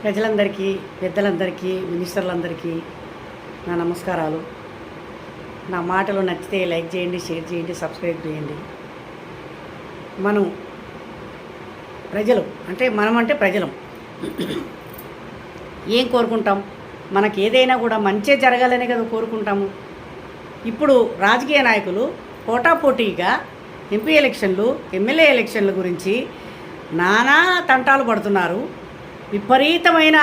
ప్రజలందరికీ, పెద్దలందరికీ, మినిస్టర్లందరికీ నా నమస్కారాలు. నా మాటలు నచ్చితే లైక్ చేయండి, షేర్ చేయండి, సబ్స్క్రైబ్ చేయండి. మనం ప్రజలు అంటే ప్రజలం ఏం కోరుకుంటాం? మనకి ఏదైనా కూడా మంచి జరగాలనే కదా కోరుకుంటాము. ఇప్పుడు రాజకీయ నాయకులు పోటాపోటీగా ఎంపీ ఎలక్షన్లు, ఎమ్మెల్యే ఎలక్షన్ల గురించి నానా తంటాలు పడుతున్నారు. విపరీతమైన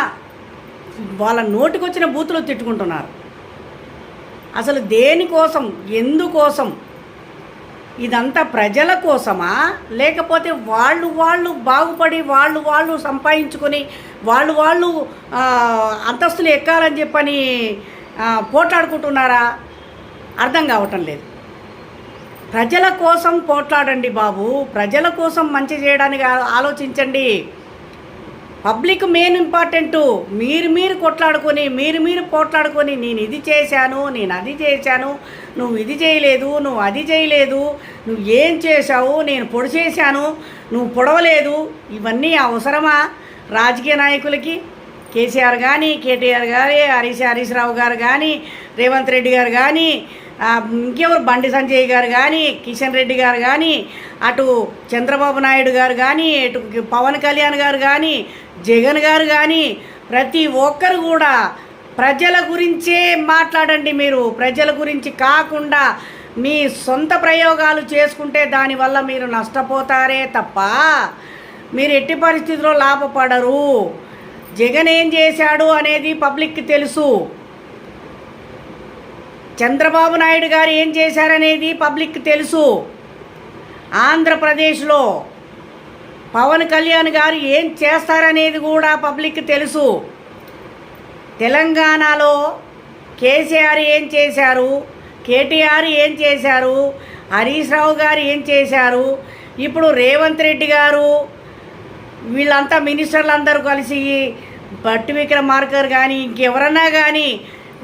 వాళ్ళ నోటికొచ్చిన బూతులు తిట్టుకుంటున్నారు. అసలు దేనికోసం, ఎందుకోసం? ఇదంతా ప్రజల కోసమా, లేకపోతే వాళ్ళు బాగుపడి వాళ్ళు సంపాదించుకొని వాళ్ళు అంతస్తులు ఎక్కాలని చెప్పని పోట్లాడుకుంటున్నారా? అర్థం కావటం లేదు. ప్రజల కోసం పోట్లాడండి బాబు, ప్రజల కోసం మంచి చేయడానికి ఆలోచించండి. Public main important. మీరు కొట్లాడుకొని మీరు పోట్లాడుకొని నేను ఇది చేశాను, నేను అది చేశాను, నువ్వు ఇది చేయలేదు, నువ్వు అది చేయలేదు, నువ్వు ఏం చేశావు, నేను పొడి చేశాను, నువ్వు పొడవలేదు. ఇవన్నీ అవసరమా రాజకీయ నాయకులకి? కేసీఆర్ కానీ, కేటీఆర్ గారి, హరీష్ రావు గారు కానీ, రేవంత్ రెడ్డి గారు కానీ, ఇంకెవరు బండి సంజయ్ గారు కానీ, కిషన్ రెడ్డి గారు కానీ, అటు చంద్రబాబు నాయుడు గారు కానీ, ఇటు పవన్ కళ్యాణ్ గారు కానీ, జగన్ గారు కానీ, ప్రతి ఒక్కరు కూడా ప్రజల గురించే మాట్లాడండి. మీరు ప్రజల గురించి కాకుండా మీ సొంత ప్రయోగాలు చేసుకుంటే దానివల్ల మీరు నష్టపోతారే తప్ప మీరు ఎట్టి పరిస్థితుల్లో లాభపడరు. జగన్ ఏం చేశాడు అనేది పబ్లిక్కి తెలుసు. చంద్రబాబు నాయుడు గారు ఏం చేశారనేది పబ్లిక్ తెలుసు. ఆంధ్రప్రదేశ్లో పవన్ కళ్యాణ్ గారు ఏం చేస్తారనేది కూడా పబ్లిక్ తెలుసు. తెలంగాణలో కేసీఆర్ ఏం చేశారు, కేటీఆర్ ఏం చేశారు, హరీష్ రావు గారు ఏం చేశారు, ఇప్పుడు రేవంత్ రెడ్డి గారు, వీళ్ళంతా మినిస్టర్లందరూ కలిసి బట్టి విక్రమార్కర్ కానీ ఇంకెవరన్నా కానీ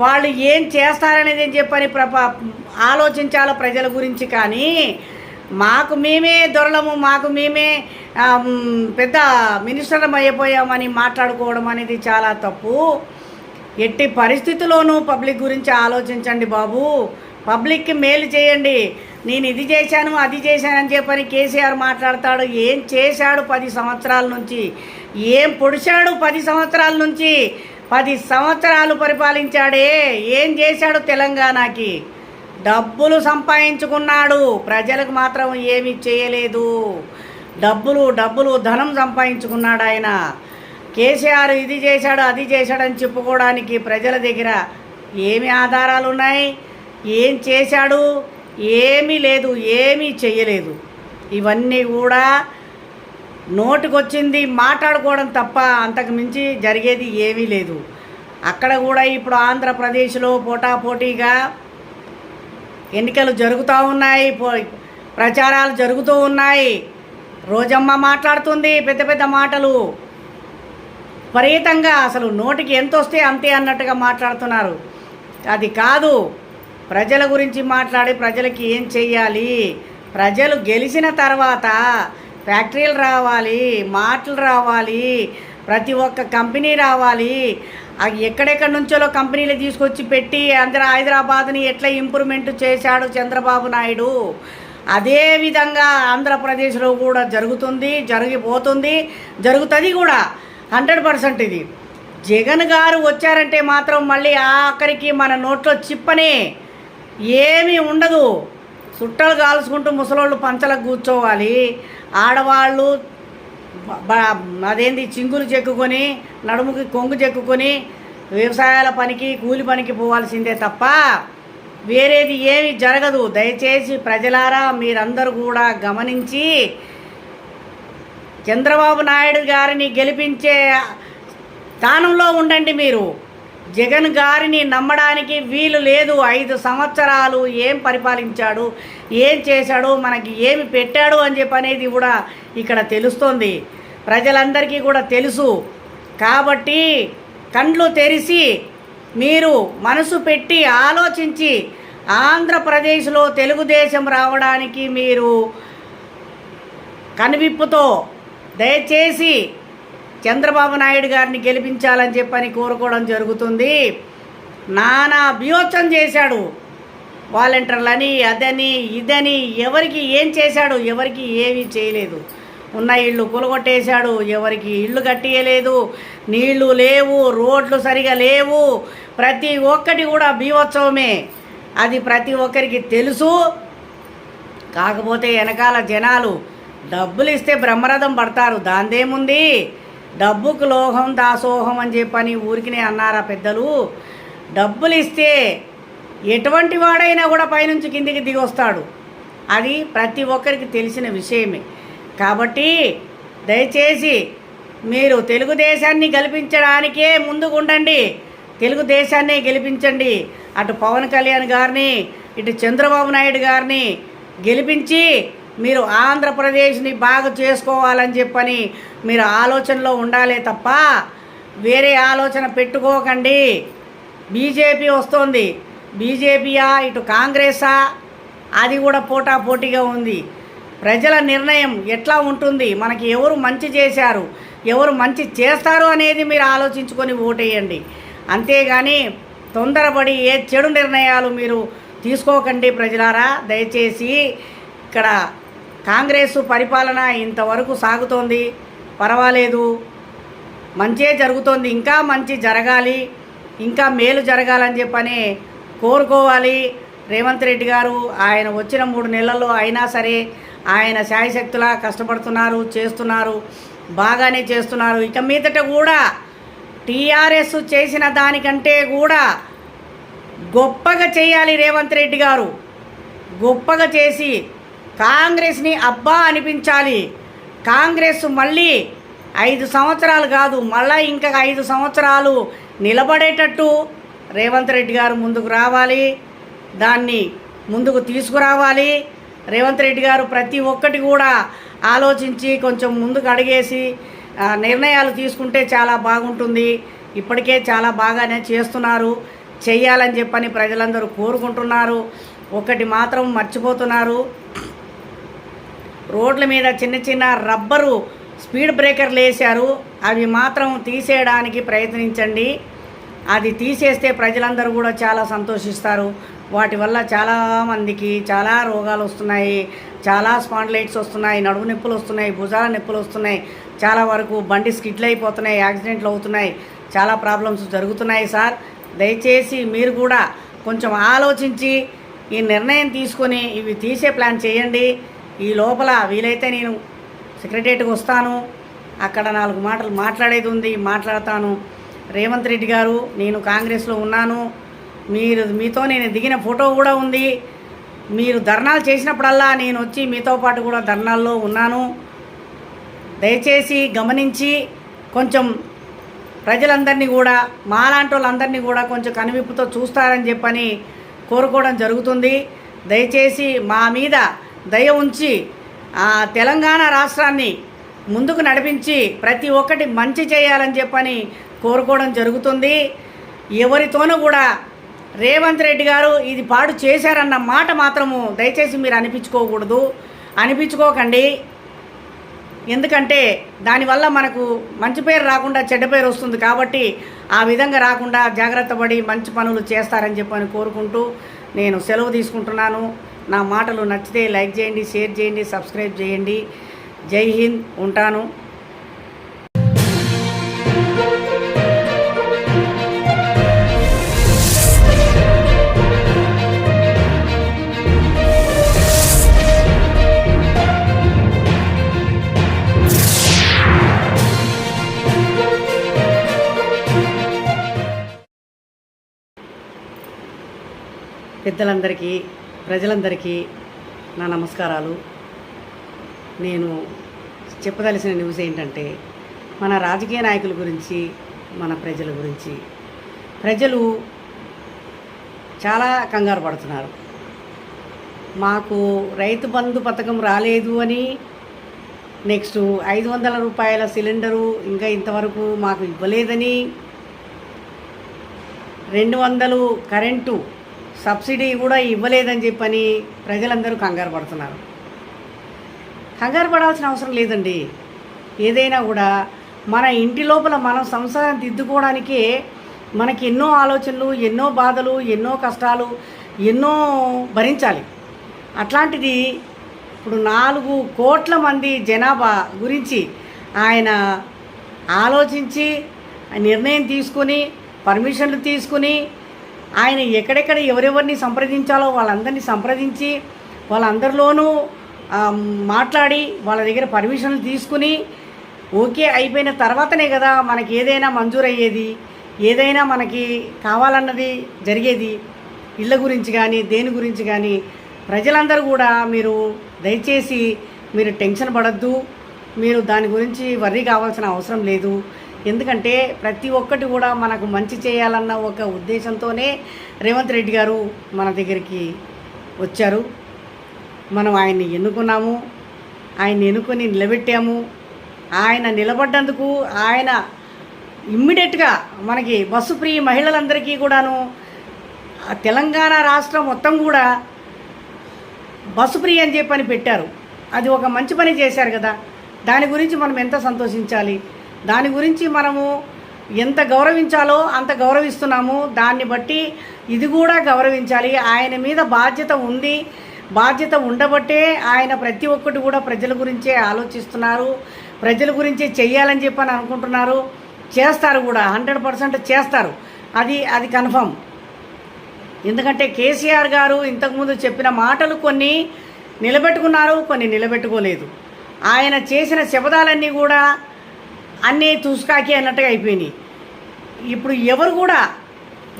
వాళ్ళు ఏం చేస్తారనేది అని చెప్పని ఆలోచించాలి ప్రజల గురించి. కానీ మాకు మేమే దొరలము, మాకు మేమే పెద్ద మినిస్టర్లం అయిపోయామని మాట్లాడుకోవడం అనేది చాలా తప్పు. ఎట్టి పరిస్థితుల్లోనూ పబ్లిక్ గురించి ఆలోచించండి బాబు. పబ్లిక్కి మేలు చేయండి. నేను ఇది చేశాను, అది చేశానని చెప్పని కేసీఆర్ మాట్లాడతాడు. ఏం చేశాడు 10 సంవత్సరాల నుంచి? ఏం పొడిచాడు 10 సంవత్సరాల నుంచి? 10 సంవత్సరాలు పరిపాలించాడే. ఏం చేశాడు తెలంగాణకి? డబ్బులు సంపాదించుకున్నాడు, ప్రజలకు మాత్రం ఏమీ చేయలేదు. డబ్బులు ధనం సంపాదించుకున్నాడు ఆయన. కేసీఆర్ ఇది చేశాడు, అది చేశాడని చెప్పుకోవడానికి ప్రజల దగ్గర ఏమి ఆధారాలు ఉన్నాయి? ఏం చేశాడు? ఏమీ లేదు, ఏమీ చేయలేదు. ఇవన్నీ కూడా నోటికొచ్చింది మాట్లాడుకోవడం తప్ప అంతకు మించి జరిగేది ఏమీ లేదు. అక్కడ కూడా ఇప్పుడు ఆంధ్రప్రదేశ్లో పోటాపోటీగా ఎన్నికలు జరుగుతూ ఉన్నాయి, ప్రచారాలు జరుగుతూ ఉన్నాయి. రోజమ్మ మాట్లాడుతుంది పెద్ద పెద్ద మాటలు, విపరీతంగా అసలు నోటికి ఎంత వస్తే అంతే అన్నట్టుగా మాట్లాడుతున్నారు. అది కాదు, ప్రజల గురించి మాట్లాడి ప్రజలకి ఏం చెయ్యాలి, ప్రజలు గెలిచిన తర్వాత ఫ్యాక్టరీలు రావాలి, మార్ట్లు రావాలి, ప్రతి ఒక్క కంపెనీ రావాలి. ఎక్కడెక్కడి నుంచో కంపెనీలు తీసుకొచ్చి పెట్టి హైదరాబాద్ని ఎట్లా ఇంప్రూవ్మెంట్ చేశాడు చంద్రబాబు నాయుడు, అదేవిధంగా ఆంధ్రప్రదేశ్లో కూడా జరుగుతుంది, జరిగిపోతుంది, జరుగుతుంది కూడా 100%. ఇది జగన్ గారు వచ్చారంటే మాత్రం మళ్ళీ ఆఖరికి మన నోట్లో చిప్పనే ఏమీ ఉండదు. చుట్టలు కాల్చుకుంటూ ముసలోళ్ళు పంచలకు కూర్చోవాలి, ఆడవాళ్ళు అదేంది చింగులు చెక్కుకొని నడుముకి కొంగు చెక్కుకొని వ్యవసాయాల పనికి, కూలి పనికి పోవాల్సిందే తప్ప వేరేది ఏమీ జరగదు. దయచేసి ప్రజలారా మీరందరూ కూడా గమనించి చంద్రబాబు నాయుడు గారిని గెలిపించే స్థానంలో ఉండండి. మీరు జగన్ గారిని నమ్మడానికి వీలు లేదు. 5 సంవత్సరాలు ఏం పరిపాలించాడు, ఏం చేశాడు, మనకి ఏమి పెట్టాడు అని చెప్పి అనేది కూడా ఇక్కడ తెలుస్తుంది. ప్రజలందరికీ కూడా తెలుసు. కాబట్టి కండ్లు తెరిచి మీరు మనసు పెట్టి ఆలోచించి ఆంధ్రప్రదేశ్లో తెలుగుదేశం రావడానికి మీరు కనువిప్పుతో దయచేసి చంద్రబాబు నాయుడు గారిని గెలిపించాలని చెప్పని కోరుకోవడం జరుగుతుంది. నానా అభ్యోత్సం చేశాడు, వాలంటీర్లని అదని ఇదని, ఎవరికి ఏం చేశాడు, ఎవరికి ఏమీ చేయలేదు. ఉన్న ఇళ్ళు కూలగొట్టేశాడు, ఎవరికి ఇళ్ళు కట్టియలేదు, నీళ్లు లేవు, రోడ్లు సరిగా లేవు, ప్రతి ఒక్కటి కూడా బీభత్సవమే. అది ప్రతి ఒక్కరికి తెలుసు. కాకపోతే వెనకాల జనాలు డబ్బులు ఇస్తే బ్రహ్మరథం పడతారు, దాందేముంది. డబ్బుకు లోహం దాసోహం అని చెప్పని ఊరికినే అన్నారా పెద్దలు. డబ్బులు ఇస్తే ఎటువంటి వాడైనా కూడా పైనుంచి కిందికి దిగి వస్తాడు, అది ప్రతి ఒక్కరికి తెలిసిన విషయమే. కాబట్టి దయచేసి మీరు తెలుగుదేశాన్ని గెలిపించడానికే ముందుకుండండి, తెలుగుదేశాన్ని గెలిపించండి. అటు పవన్ కళ్యాణ్ గారిని, ఇటు చంద్రబాబు నాయుడు గారిని గెలిపించి మీరు ఆంధ్రప్రదేశ్ని బాగా చేసుకోవాలని చెప్పని మీరు ఆలోచనలో ఉండాలే తప్ప వేరే ఆలోచన పెట్టుకోకండి. బీజేపీ వస్తుంది, బీజేపీయా ఇటు కాంగ్రెసా, అది కూడా పోటాపోటీగా ఉంది. ప్రజల నిర్ణయం ఎట్లా ఉంటుంది, మనకి ఎవరు మంచి చేశారు, ఎవరు మంచి చేస్తారు అనేది మీరు ఆలోచించుకొని ఓటేయండి. అంతేగాని తొందరపడి ఏ చెడు నిర్ణయాలు మీరు తీసుకోకండి ప్రజలారా. దయచేసి ఇక్కడ కాంగ్రెస్ పరిపాలన ఇంతవరకు సాగుతోంది, పర్వాలేదు, మంచే జరుగుతోంది. ఇంకా మంచి జరగాలి, ఇంకా మేలు జరగాలని చెప్పని కోరుకోవాలి. రేవంత్ రెడ్డి గారు ఆయన వచ్చిన 3 నెలల్లో అయినా సరే ఆయన శాయశక్తులా కష్టపడుతున్నారు, చేస్తున్నారు, బాగానే చేస్తున్నారు. ఇక మీదట కూడా టీఆర్ఎస్ చేసిన దానికంటే కూడా గొప్పగా చేయాలి రేవంత్ రెడ్డి గారు. గొప్పగా చేసి కాంగ్రెస్ని అబ్బా అనిపించాలి. కాంగ్రెస్ మళ్ళీ 5 సంవత్సరాలు కాదు, మళ్ళీ ఇంకా 5 సంవత్సరాలు నిలబడేటట్టు రేవంత్ రెడ్డి గారు ముందుకు రావాలి, దాన్ని ముందుకు తీసుకురావాలి. రేవంత్ రెడ్డి గారు ప్రతి ఒక్కటి కూడా ఆలోచించి కొంచెం ముందుకు అడిగేసి నిర్ణయాలు తీసుకుంటే చాలా బాగుంటుంది. ఇప్పటికే చాలా బాగానే చేస్తున్నారు, చెయ్యాలని చెప్పని ప్రజలందరూ కోరుకుంటున్నారు. ఒకటి మాత్రం మర్చిపోతున్నారు, రోడ్ల మీద చిన్న చిన్న రబ్బరు స్పీడ్ బ్రేకర్లు వేశారు, అవి మాత్రం తీసేయడానికి ప్రయత్నించండి. అది తీసేస్తే ప్రజలందరూ కూడా చాలా సంతోషిస్తారు. వాటి వల్ల చాలామందికి చాలా రోగాలు వస్తున్నాయి, చాలా స్పాండిలైటిస్ వస్తున్నాయి, నడుము నొప్పులు వస్తున్నాయి, భుజాల నొప్పులు వస్తున్నాయి, చాలా వరకు బండి స్కిడ్లు అయిపోతున్నాయి, యాక్సిడెంట్లు అవుతున్నాయి, చాలా ప్రాబ్లమ్స్ జరుగుతున్నాయి. సార్ దయచేసి మీరు కూడా కొంచెం ఆలోచించి ఈ నిర్ణయం తీసుకొని ఇవి తీసే ప్లాన్ చేయండి. ఈ లోపల వీలైతే నేను సెక్రటరియట్కి వస్తాను, అక్కడ 4 మాటలు మాట్లాడేది ఉంది, మాట్లాడతాను. రేవంత్ రెడ్డి గారు, నేను కాంగ్రెస్లో ఉన్నాను, మీతో నేను దిగిన ఫోటో కూడా ఉంది. మీరు ధర్నాలు చేసినప్పుడల్లా నేను వచ్చి మీతో పాటు కూడా ధర్నాల్లో ఉన్నాను. దయచేసి గమనించి కొంచెం ప్రజలందరినీ కూడా, మాలాంటి వాళ్ళందరినీ కూడా కొంచెం కనువిప్పుతో చూస్తారని చెప్పని కోరుకోవడం జరుగుతుంది. దయచేసి మా మీద దయ ఉంచి తెలంగాణ రాష్ట్రాన్ని ముందుకు నడిపించి ప్రతి ఒక్కటి మంచి చేయాలని చెప్పని కోరుకోవడం జరుగుతుంది. ఎవరితోనూ కూడా రేవంత్ రెడ్డి గారు ఇది పాడు చేశారన్న మాట మాత్రము దయచేసి మీరు అనిపించుకోకూడదు, అనిపించుకోకండి. ఎందుకంటే దానివల్ల మనకు మంచి పేరు రాకుండా చెడ్డ పేరు వస్తుంది. కాబట్టి ఆ విధంగా రాకుండా జాగ్రత్త పడి మంచి పనులు చేస్తారని చెప్పని కోరుకుంటూ నేను సెలవు తీసుకుంటున్నాను. నా మాటలు నచ్చితే లైక్ చేయండి, షేర్ చేయండి, సబ్స్క్రైబ్ చేయండి. జై హింద్. ఉంటాను. పెద్దలందరికీ, ప్రజలందరికీ నా నమస్కారాలు. నేను చెప్పదలసిన న్యూస్ ఏంటంటే, మన రాజకీయ నాయకుల గురించి, మన ప్రజల గురించి. ప్రజలు చాలా కంగారు పడుతున్నారు. మాకు రైతు బంధు పథకం రాలేదు అని, నెక్స్ట్ 500 రూపాయల సిలిండరు ఇంకా ఇంతవరకు మాకు ఇవ్వలేదని, 200 కరెంటు సబ్సిడీ కూడా ఇవ్వలేదని చెప్పని ప్రజలందరూ కంగారు పడుతున్నారు. కంగారు పడాల్సిన అవసరం లేదండి. ఏదైనా కూడా మన ఇంటి లోపల మనం సంసారం దిద్దుకోవడానికే మనకి ఎన్నో ఆలోచనలు, ఎన్నో బాధలు, ఎన్నో కష్టాలు, ఎన్నో భరించాలి. అట్లాంటిది ఇప్పుడు 4 కోట్ల మంది జనాభా గురించి ఆయన ఆలోచించి నిర్ణయం తీసుకుని, పర్మిషన్లు తీసుకుని, ఆయన ఎక్కడెక్కడ ఎవరెవరిని సంప్రదించాలో వాళ్ళందరినీ సంప్రదించి వాళ్ళందరిలోనూ మాట్లాడి వాళ్ళ దగ్గర పర్మిషన్లు తీసుకుని ఓకే అయిపోయిన తర్వాతనే కదా మనకి ఏదైనా మంజూరయ్యేది, ఏదైనా మనకి కావాలన్నది జరిగేది. ఇళ్ళ గురించి కానీ దేని గురించి కానీ ప్రజలందరూ కూడా మీరు దయచేసి మీరు టెన్షన్ పడద్దు, మీరు దాని గురించి వర్రీ కావాల్సిన అవసరం లేదు. ఎందుకంటే ప్రతి ఒక్కటి కూడా మనకు మంచి చేయాలన్న ఒక ఉద్దేశంతోనే రేవంత్ రెడ్డి గారు మన దగ్గరికి వచ్చారు. మనం ఆయన్ని ఎన్నుకున్నాము, ఆయన్ని ఎన్నుకొని నిలబెట్టాము. ఆయన నిలబడ్డందుకు ఆయన ఇమ్మీడియట్గా మనకి బస్సు ఫ్రీ మహిళలందరికీ కూడాను తెలంగాణ రాష్ట్రం మొత్తం కూడా బస్సు ఫ్రీ అని చెప్పని పెట్టారు. అది ఒక మంచి పని చేశారు కదా. దాని గురించి మనం ఎంత సంతోషించాలి, దాని గురించి మనము ఎంత గౌరవించాలో అంత గౌరవిస్తున్నాము. దాన్ని బట్టి ఇది కూడా గౌరవించాలి. ఆయన మీద బాధ్యత ఉంది, బాధ్యత ఉండబట్టే ఆయన ప్రతి ఒక్కటి కూడా ప్రజల గురించే ఆలోచిస్తున్నారు, ప్రజల గురించే చెయ్యాలని చెప్పని అనుకుంటున్నారు. చేస్తారు కూడా, 100% చేస్తారు. అది కన్ఫర్మ్. ఎందుకంటే కేసీఆర్ గారు ఇంతకుముందు చెప్పిన మాటలు కొన్ని నిలబెట్టుకున్నారు, కొన్ని నిలబెట్టుకోలేదు. ఆయన చేసిన శపథాలన్నీ కూడా అన్నీ తుస్కాకి అన్నట్టుగా అయిపోయినాయి. ఇప్పుడు ఎవరు కూడా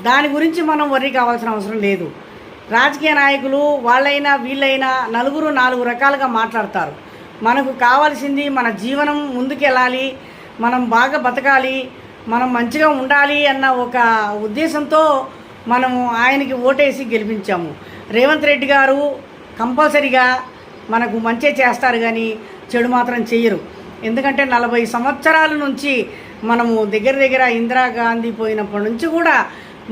దాని గురించి మనం వర్రీ కావాల్సిన అవసరం లేదు. రాజకీయ నాయకులు వాళ్ళైనా వీళ్ళైనా నలుగురు 4 రకాలుగా మాట్లాడతారు. మనకు కావాల్సింది మన జీవనం ముందుకెళ్ళాలి, మనం బాగా బతకాలి, మనం మంచిగా ఉండాలి అన్న ఒక ఉద్దేశంతో మనము ఆయనకి ఓటేసి గెలిపించాము. రేవంత్ రెడ్డి గారు కంపల్సరీగా మనకు మంచి చేస్తారు కానీ చెడు మాత్రం చెయ్యరు. ఎందుకంటే 40 సంవత్సరాల నుంచి మనము దగ్గర ఇందిరాగాంధీ పోయినప్పటి నుంచి కూడా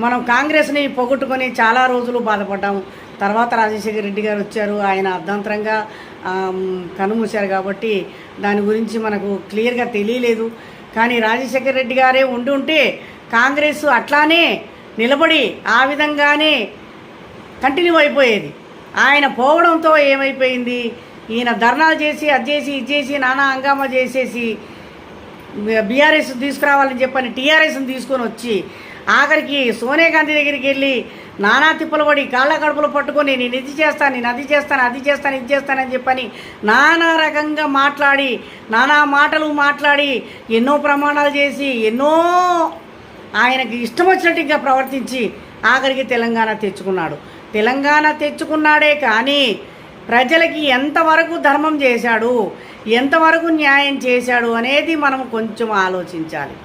మనం కాంగ్రెస్ని పొగొట్టుకొని చాలా రోజులు బాధపడ్డాము. తర్వాత రాజశేఖర రెడ్డి గారు వచ్చారు, ఆయన అర్ధాంతరంగా కనుమూశారు కాబట్టి దాని గురించి మనకు క్లియర్గా తెలియలేదు. కానీ రాజశేఖర రెడ్డి గారే ఉంటే కాంగ్రెస్ అట్లానే నిలబడి ఆ విధంగానే కంటిన్యూ అయిపోయేది. ఆయన పోవడంతో ఏమైపోయింది, ఈయన ధర్నాలు చేసి అది చేసి ఇది చేసి నానా హంగామా చేసేసి బీఆర్ఎస్ తీసుకురావాలని చెప్పని టీఆర్ఎస్ని తీసుకొని వచ్చి ఆఖరికి సోనియా గాంధీ దగ్గరికి వెళ్ళి నానా తిప్పలు పడి కాళ్ళ కడుపులు పట్టుకొని నేను ఇది చేస్తాను, నేను అది చేస్తాను, అది చేస్తాను, ఇది చేస్తానని చెప్పని నానా రకంగా మాట్లాడి నానా మాటలు మాట్లాడి ఎన్నో ప్రమాణాలు చేసి ఎన్నో ఆయనకి ఇష్టం వచ్చినట్టుగా ప్రవర్తించి ఆఖరికి తెలంగాణ తెచ్చుకున్నాడు. తెలంగాణ తెచ్చుకున్నాడే కానీ ప్రజలకి ఎంతవరకు ధర్మం చేశాడు, ఎంతవరకు న్యాయం చేశాడు అనేది మనం కొంచెం ఆలోచించాలి.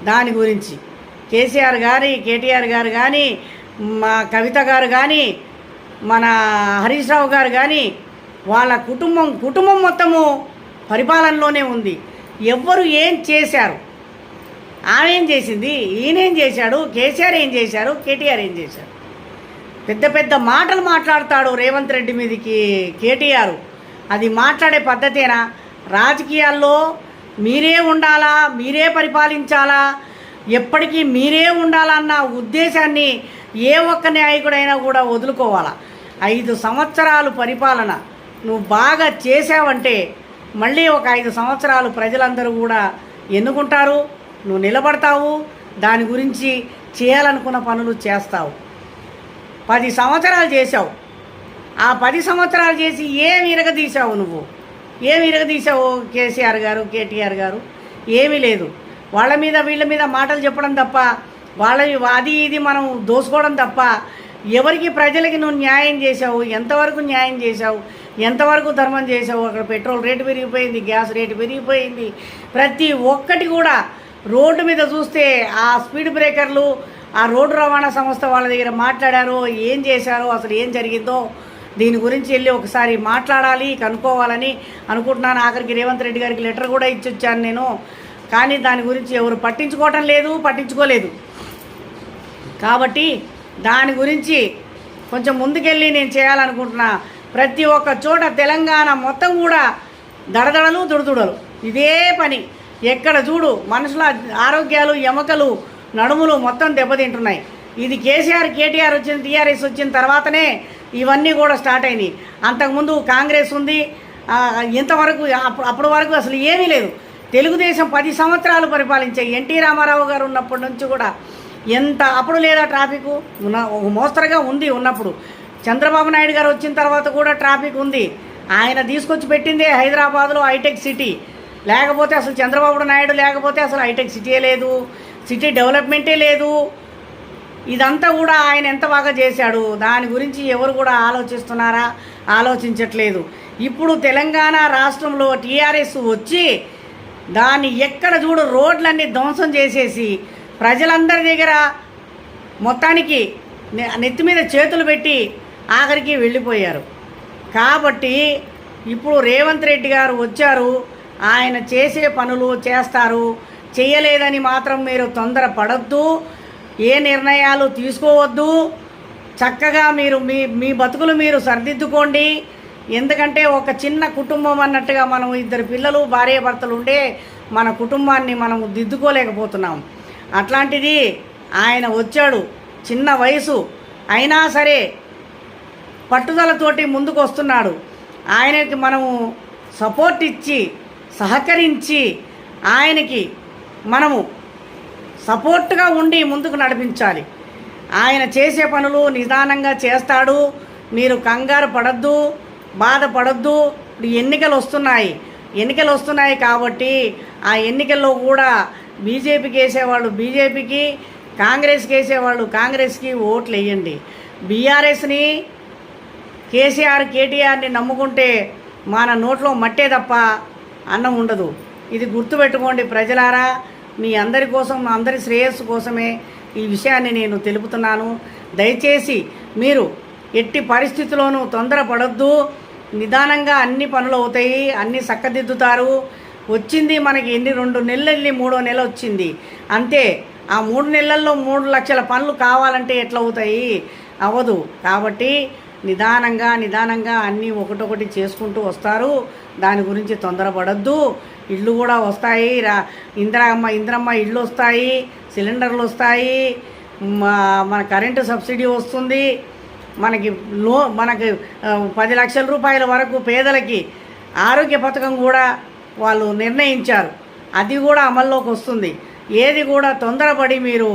దాని గురించి కేసీఆర్ గారి కేటీఆర్ గారు కానీ మా కవిత గారు కానీ మన హరీష్ రావు గారు కానీ వాళ్ళ కుటుంబం మొత్తము పరిపాలనలోనే ఉంది. ఎవ్వరు ఏం చేశారు, ఆమె ఏం చేసింది, ఈయనేం చేశాడు, కేసీఆర్ ఏం చేశారు, కేటీఆర్ ఏం చేశారు. పెద్ద మాటలు మాట్లాడతాడు రేవంత్ రెడ్డి మీదకి కేటీఆర్. అది మాట్లాడే పద్ధతేనా? రాజకీయాల్లో మీరే ఉండాలా, మీరే పరిపాలించాలా, ఎప్పటికీ మీరే ఉండాలన్న ఉద్దేశాన్ని ఏ ఒక్క నాయకుడైనా కూడా వదులుకోవాలా. 5 సంవత్సరాలు పరిపాలన నువ్వు బాగా చేసావంటే మళ్ళీ ఒక 5 సంవత్సరాలు ప్రజలందరూ కూడా ఎన్నుకుంటారు, నువ్వు నిలబడతావు, దాని గురించి చేయాలనుకున్న పనులు చేస్తావు. 10 సంవత్సరాలు చేసావు. ఆ 10 సంవత్సరాలు చేసి ఏమి ఇరగదీశావు నువ్వు? ఏమి ఇరగదీశావు కేసీఆర్ గారు కేటీఆర్ గారు? ఏమీ లేదు. వాళ్ళ మీద వీళ్ళ మీద మాటలు చెప్పడం తప్ప, వాళ్ళవి అది ఇది మనం దోసుకోవడం తప్ప ఎవరికి ప్రజలకి నువ్వు న్యాయం చేసావు? ఎంతవరకు న్యాయం చేసావు? ఎంతవరకు ధర్మం చేసావు? అక్కడ పెట్రోల్ రేటు పెరిగిపోయింది, గ్యాస్ రేటు పెరిగిపోయింది. ప్రతి ఒక్కటి కూడా రోడ్డు మీద చూస్తే ఆ స్పీడ్ బ్రేకర్లు, ఆ రోడ్డు రవాణా సంస్థ వాళ్ళ దగ్గర మాట్లాడారో ఏం చేశారో అసలు ఏం జరిగిందో దీని గురించి వెళ్ళి ఒకసారి మాట్లాడాలి, కనుక్కోవాలని అనుకుంటున్నాను. ఆఖరికి రేవంత్ రెడ్డి గారికి లెటర్ కూడా ఇచ్చొచ్చాను నేను. కానీ దాని గురించి ఎవరు పట్టించుకోవటం లేదు, పట్టించుకోలేదు. కాబట్టి దాని గురించి కొంచెం ముందుకెళ్ళి నేను చేయాలనుకుంటున్నా. ప్రతి ఒక్క చోట తెలంగాణ మొత్తం కూడా దడదడలు దుడుదుడలు ఇదే పని. ఎక్కడ చూడు మనుషుల ఆరోగ్యాలు ఎముకలు నడుములు మొత్తం దెబ్బతింటున్నాయి. ఇది కేసీఆర్ కేటీఆర్ వచ్చిన టీఆర్ఎస్ వచ్చిన తర్వాతనే ఇవన్నీ కూడా స్టార్ట్ అయినాయి. అంతకుముందు కాంగ్రెస్ ఉంది. ఇంతవరకు అప్పటి వరకు అసలు ఏమీ లేదు. తెలుగుదేశం 10 సంవత్సరాలు పరిపాలించాయి. ఎన్టీ రామారావు గారు ఉన్నప్పటి నుంచి కూడా ఎంత అప్పుడు లేదా ట్రాఫిక్ మోస్తరుగా ఉంది ఉన్నప్పుడు. చంద్రబాబు నాయుడు గారు వచ్చిన తర్వాత కూడా ట్రాఫిక్ ఉంది. ఆయన తీసుకొచ్చి పెట్టిందే హైదరాబాద్లో హైటెక్ సిటీ. లేకపోతే అసలు చంద్రబాబు నాయుడు లేకపోతే అసలు హైటెక్ సిటీయే లేదు, సిటీ డెవలప్మెంటే లేదు. ఇదంతా కూడా ఆయన ఎంత బాగా చేశాడు, దాని గురించి ఎవరు కూడా ఆలోచిస్తున్నారా? ఆలోచించట్లేదు. ఇప్పుడు తెలంగాణ రాష్ట్రంలో టీఆర్ఎస్ వచ్చి దాన్ని ఎక్కడ చూడు రోడ్లన్నీ ధ్వంసం చేసేసి ప్రజలందరి దగ్గర మొత్తానికి నెత్తి మీద చేతులు పెట్టి ఆఖరికి వెళ్ళిపోయారు. కాబట్టి ఇప్పుడు రేవంత్ రెడ్డి గారు వచ్చారు, ఆయన చేసే పనులు చేస్తారు. చేయలేదని మాత్రం మీరు తొందర పడద్దు, ఏ నిర్ణయాలు తీసుకోవద్దు. చక్కగా మీరు మీ బతుకులు మీరు సరిదిద్దుకోండి. ఎందుకంటే ఒక చిన్న కుటుంబం అన్నట్టుగా మనం 2 పిల్లలు భార్యాభర్తలు ఉండే మన కుటుంబాన్ని మనం దిద్దుకోలేకపోతున్నాం. అట్లాంటిది ఆయన వచ్చాడు, చిన్న వయసు అయినా సరే పట్టుదలతోటి ముందుకు వస్తున్నాడు. ఆయనకి మనము సపోర్ట్ ఇచ్చి సహకరించి ఆయనకి మనము సపోర్ట్గా ఉండి ముందుకు నడిపించాలి. ఆయన చేసే పనులు నిదానంగా చేస్తాడు. మీరు కంగారు పడద్దు, బాధపడద్దు. ఇప్పుడు ఎన్నికలు వస్తున్నాయి కాబట్టి ఆ ఎన్నికల్లో కూడా బీజేపీకి వేసేవాళ్ళు బీజేపీకి, కాంగ్రెస్కి వేసేవాళ్ళు కాంగ్రెస్కి ఓట్లు వేయండి. బీఆర్ఎస్ని కేసీఆర్ కేటీఆర్ని నమ్ముకుంటే మన నోట్లో మట్టే తప్ప అన్నం ఉండదు. ఇది గుర్తుపెట్టుకోండి ప్రజలారా. మీ అందరి కోసం, అందరి శ్రేయస్సు కోసమే ఈ విషయాన్ని నేను తెలుపుతున్నాను. దయచేసి మీరు ఎట్టి పరిస్థితుల్లోనూ తొందరపడొద్దు. నిదానంగా అన్ని పనులు అవుతాయి, అన్నీ చక్కదిద్దుతారు. వచ్చింది మనకి 2 నెలలు వెళ్ళి 3వ నెల వచ్చింది అంతే. ఆ 3 నెలల్లో 3 లక్షల పనులు కావాలంటే ఎట్లా అవుతాయి? అవ్వదు. కాబట్టి నిదానంగా అన్నీ ఒకటొకటి చేసుకుంటూ వస్తారు. దాని గురించి తొందరపడద్దు. ఇళ్ళు కూడా వస్తాయి, ఇంద్రమ్మ ఇళ్ళు వస్తాయి, సిలిండర్లు వస్తాయి, మన కరెంటు సబ్సిడీ వస్తుంది. మనకి మనకి 10 లక్షల రూపాయల వరకు పేదలకి ఆరోగ్య పథకం కూడా వాళ్ళు నిర్ణయించారు. అది కూడా అమల్లోకి వస్తుంది. ఏది కూడా తొందరపడి మీరు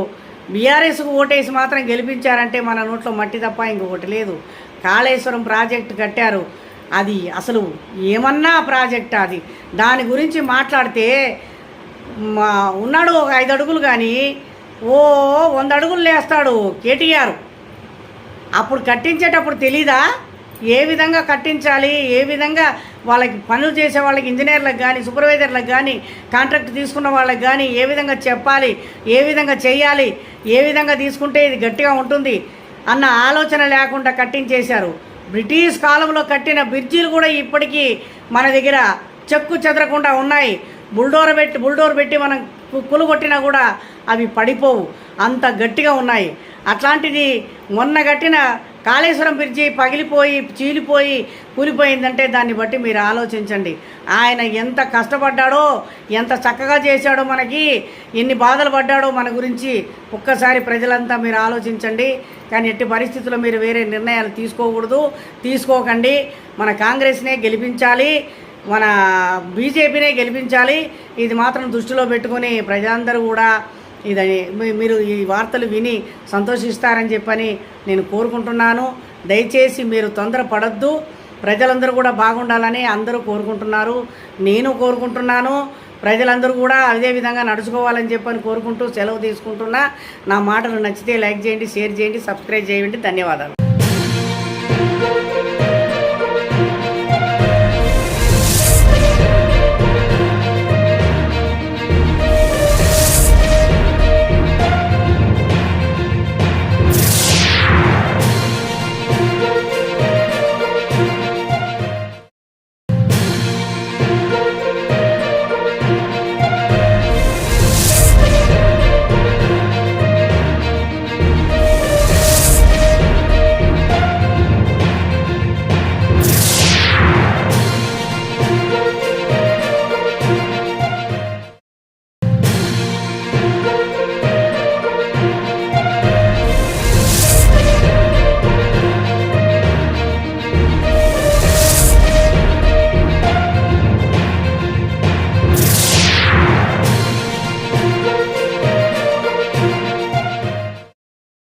బీఆర్ఎస్కు ఓటేసి మాత్రం గెలిపించారంటే మన నోట్లో మట్టి తప్ప ఇంకొకటి లేదు. కాళేశ్వరం ప్రాజెక్టు కట్టారు, అది అసలు ఏమన్నా ప్రాజెక్ట్ అది. దాని గురించి మాట్లాడితే ఉన్నాడు ఒక 5 అడుగులు కానీ 100 అడుగులు లేస్తాడు కేటీఆర్. అప్పుడు కట్టించేటప్పుడు తెలీదా ఏ విధంగా కట్టించాలి, ఏ విధంగా వాళ్ళకి పనులు చేసే వాళ్ళకి, ఇంజనీర్లకు కానీ సూపర్వైజర్లకు కానీ కాంట్రాక్ట్ తీసుకున్న వాళ్ళకి కానీ ఏ విధంగా చెప్పాలి, ఏ విధంగా చేయాలి, ఏ విధంగా తీసుకుంటే ఇది గట్టిగా ఉంటుంది అన్న ఆలోచన లేకుండా కట్టించేశారు. బ్రిటిష్ కాలంలో కట్టిన బ్రిడ్జీలు కూడా ఇప్పటికీ మన దగ్గర చెక్కు చెదరకుండా ఉన్నాయి. బుల్డోర్ పెట్టి మనం కులుగొట్టినా కూడా అవి పడిపోవు, అంత గట్టిగా ఉన్నాయి. అట్లాంటిది మొన్న కట్టిన కాళేశ్వరం బ్రిడ్జి పగిలిపోయి చీలిపోయి కూలిపోయిందంటే దాన్ని బట్టి మీరు ఆలోచించండి. ఆయన ఎంత కష్టపడ్డాడో, ఎంత చక్కగా చేశాడో, మనకి ఎన్ని బాధలు పడ్డాడో మన గురించి ఒక్కసారి ప్రజలంతా మీరు ఆలోచించండి. కానీ ఎట్టి పరిస్థితుల్లో మీరు వేరే నిర్ణయాలు తీసుకోకండి. మన కాంగ్రెస్నే గెలిపించాలి, మన బీజేపీనే గెలిపించాలి. ఇది మాత్రం దృష్టిలో పెట్టుకొని ప్రజలందరూ కూడా ఇదని మీరు ఈ వార్తలు విని సంతోషిస్తారని చెప్పని నేను కోరుకుంటున్నాను. దయచేసి మీరు తొందరపడద్దు. ప్రజలందరూ కూడా బాగుండాలని అందరూ కోరుకుంటున్నారు, నేను కోరుకుంటున్నాను. ప్రజలందరూ కూడా అదే విధంగా నడుచుకోవాలని చెప్పని కోరుకుంటూ సెలవు తీసుకుంటున్నా. నా మాటలు నచ్చితే లైక్ చేయండి, షేర్ చేయండి, సబ్స్క్రైబ్ చేయండి. ధన్యవాదాలు.